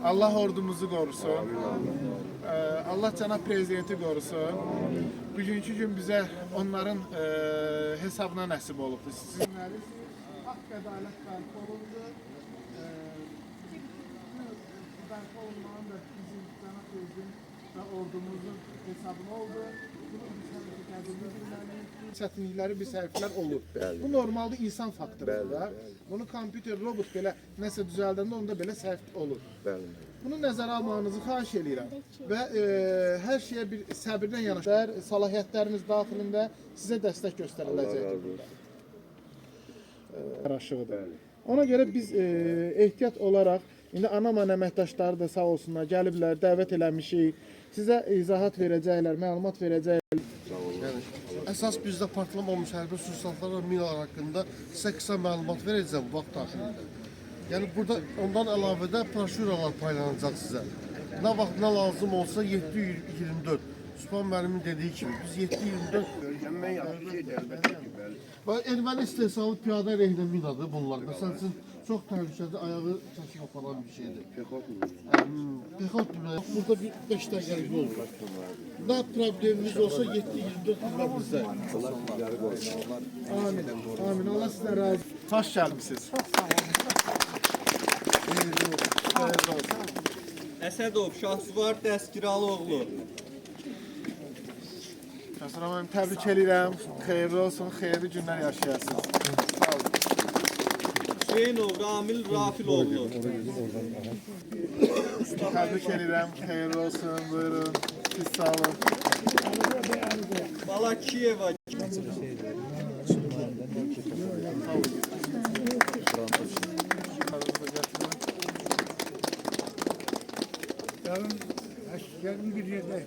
Allah ordumuzu qorusun. Allah cənab prezidenti qorusun. Bugünkü gün bizə onların hesabına nəsib olubdur. Sizinlərin haqq ədalət bərpa olundu. Bərpa olunmanın da bizim cənab prezident və ordumuzun hesabına oldu. Çətinlikləri, bir səhvlər olur. Bu normalda insan faktorudur. Bunu kompüter, robot belə nəsə düzəldəndə onda belə səhv olur. Bunu nəzərə almanızı xahiş edirəm və hər şeyə bir səbirlə yanaşır. Səlahiyyətləriniz daxilində sizə dəstək göstəriləcək. Ona görə biz ehtiyat olaraq indi ANAMAN əməkdaşları da sağ olsunlar, gəliblər, dəvət eləmişik. Sizə izahat verəcəklər, məlumat verəcəklər. Əsas bizdə partlamamış hərbi sursatlar və minalar haqqında sizə qısa məlumat verəcəm vaxt daxilində. Yəni burada ondan əlavə də broşuralar paylanacaq sizə. Nə vaxt nə lazım olsa 7-24. Sübhan müəllimin dediyi kimi biz 7-24 erməni istehsalı piyada rehinə minadır bunlar. Məsəl üçün çox təhlükəli, ayağı çəkib aparan bir şeydir. Pexot demək, burada bir 5 dəqiqəlik yol var. Nə problemimiz olsa 7-24 bizdə. Amin. Amin. Allah sizdən razı olsun. Xoş gəlmisiniz. Çox sağ olun. Əsədov, Şahsüvar Dəskiraloğlu. Şahsüvar müəllim, təbrik edirəm. Xeyirli olsun, xeyirli günlər yaşayasınız. Sağ olun. Hüseynov Ramil Rafiloğlu. Təbrik edirəm, xeyirli olsun, buyurun. Siz sağ olun. Balakiyeva. Yarın bir yerde.